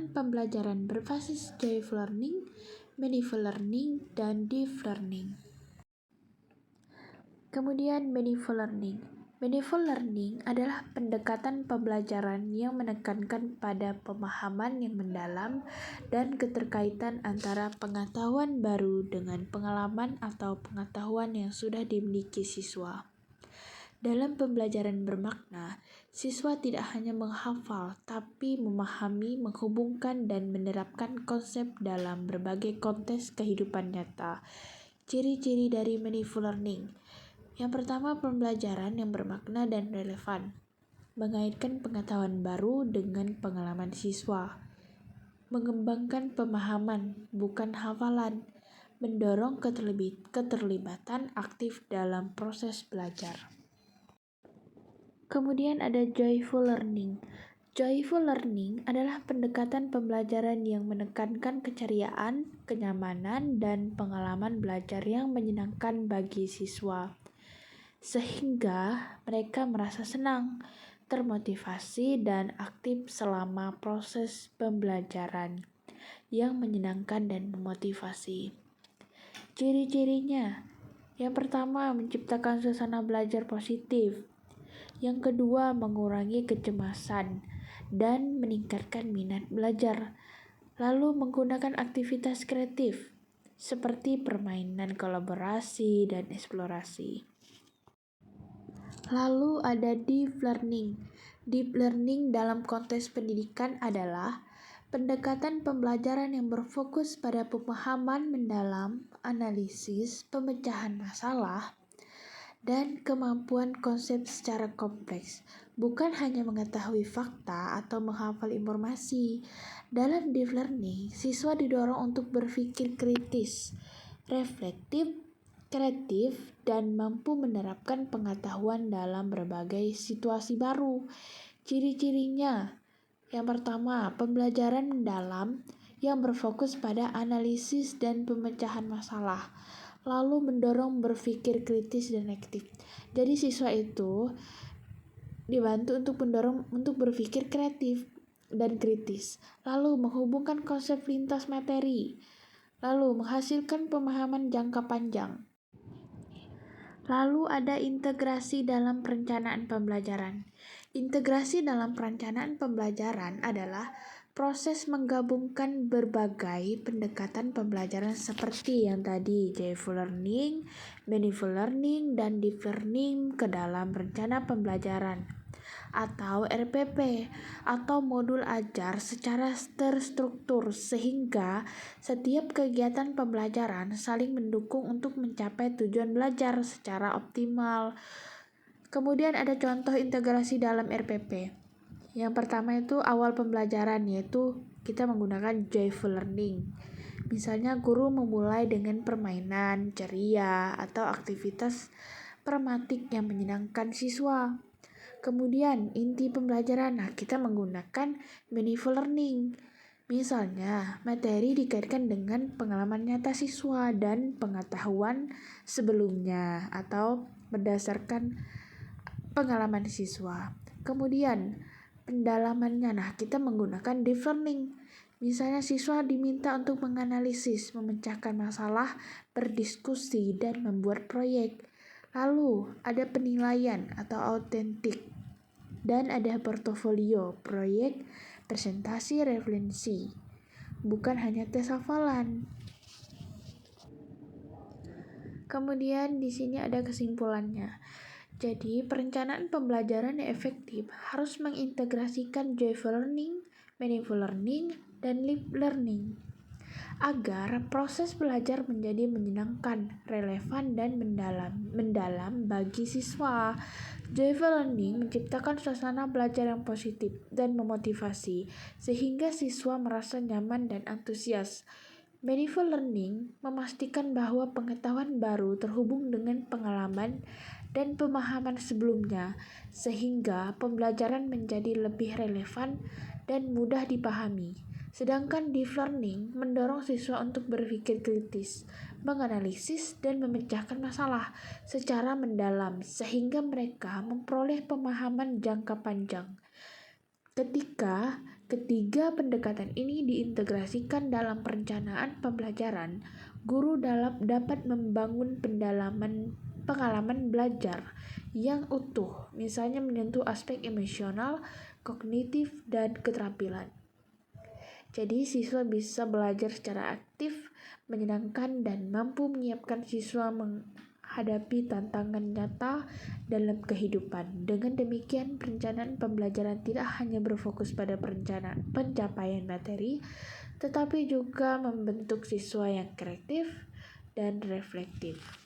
pendekatan pembelajaran berbasis joyful learning, meaningful learning, dan deep learning. Kemudian meaningful learning. Meaningful learning adalah pendekatan pembelajaran yang menekankan pada pemahaman yang mendalam dan keterkaitan antara pengetahuan baru dengan pengalaman atau pengetahuan yang sudah dimiliki siswa. Dalam pembelajaran bermakna, siswa tidak hanya menghafal, tapi memahami, menghubungkan, dan menerapkan konsep dalam berbagai konteks kehidupan nyata. Ciri-ciri dari meaningful learning. Yang pertama, pembelajaran yang bermakna dan relevan. Mengaitkan pengetahuan baru dengan pengalaman siswa. Mengembangkan pemahaman, bukan hafalan. Mendorong keterlibatan aktif dalam proses belajar. Kemudian ada joyful learning. Joyful learning adalah pendekatan pembelajaran yang menekankan keceriaan, kenyamanan, dan pengalaman belajar yang menyenangkan bagi siswa, sehingga mereka merasa senang, termotivasi, dan aktif selama proses pembelajaran yang menyenangkan dan memotivasi. Ciri-cirinya, yang pertama, menciptakan suasana belajar positif. Yang kedua, mengurangi kecemasan dan meningkatkan minat belajar. Lalu menggunakan aktivitas kreatif seperti permainan kolaborasi dan eksplorasi. Lalu ada deep learning. Deep learning dalam konteks pendidikan adalah pendekatan pembelajaran yang berfokus pada pemahaman mendalam, analisis, pemecahan masalah, dan kemampuan konsep secara kompleks, bukan hanya mengetahui fakta atau menghafal informasi. Dalam deep learning, siswa didorong untuk berpikir kritis, reflektif, kreatif, dan mampu menerapkan pengetahuan dalam berbagai situasi baru. Ciri-cirinya, yang pertama, pembelajaran mendalam yang berfokus pada analisis dan pemecahan masalah, lalu mendorong berpikir kritis dan aktif. Jadi siswa itu dibantu untuk berpikir kreatif dan kritis, lalu menghubungkan konsep lintas materi, lalu menghasilkan pemahaman jangka panjang. Lalu ada integrasi dalam perencanaan pembelajaran. Integrasi dalam perencanaan pembelajaran adalah proses menggabungkan berbagai pendekatan pembelajaran seperti yang tadi, joyful learning, meaningful learning, dan deep learning ke dalam rencana pembelajaran atau RPP atau modul ajar secara terstruktur, sehingga setiap kegiatan pembelajaran saling mendukung untuk mencapai tujuan belajar secara optimal. Kemudian ada contoh integrasi dalam RPP. Yang pertama itu awal pembelajaran, yaitu kita menggunakan joyful learning. Misalnya guru memulai dengan permainan ceria atau aktivitas pragmatik yang menyenangkan siswa. Kemudian inti pembelajaran, kita menggunakan meaningful learning. Misalnya, materi dikaitkan dengan pengalaman nyata siswa dan pengetahuan sebelumnya atau berdasarkan pengalaman siswa. Kemudian, pendalamannya, kita menggunakan deep learning. Misalnya siswa diminta untuk menganalisis, memecahkan masalah, berdiskusi, dan membuat proyek. Lalu, ada penilaian atau autentik. Dan ada portofolio, proyek, presentasi, referensi. Bukan hanya tes hafalan. Kemudian di sini ada kesimpulannya. Jadi, perencanaan pembelajaran yang efektif harus mengintegrasikan joyful learning, meaningful learning, dan deep learning agar proses belajar menjadi menyenangkan, relevan, dan mendalam bagi siswa. Joyful learning menciptakan suasana belajar yang positif dan memotivasi, sehingga siswa merasa nyaman dan antusias. Meaningful learning memastikan bahwa pengetahuan baru terhubung dengan pengalaman dan pemahaman sebelumnya, sehingga pembelajaran menjadi lebih relevan dan mudah dipahami. Sedangkan deep learning mendorong siswa untuk berpikir kritis, menganalisis, dan memecahkan masalah secara mendalam, sehingga mereka memperoleh pemahaman jangka panjang. Ketika Ketiga pendekatan ini diintegrasikan dalam perencanaan pembelajaran. Guru dapat membangun pengalaman belajar yang utuh, misalnya menyentuh aspek emosional, kognitif, dan keterampilan. Jadi siswa bisa belajar secara aktif, menyenangkan, dan mampu menyiapkan siswa menghadapi tantangan nyata dalam kehidupan. Dengan demikian, perencanaan pembelajaran tidak hanya berfokus pada pencapaian materi, tetapi juga membentuk siswa yang kreatif dan reflektif.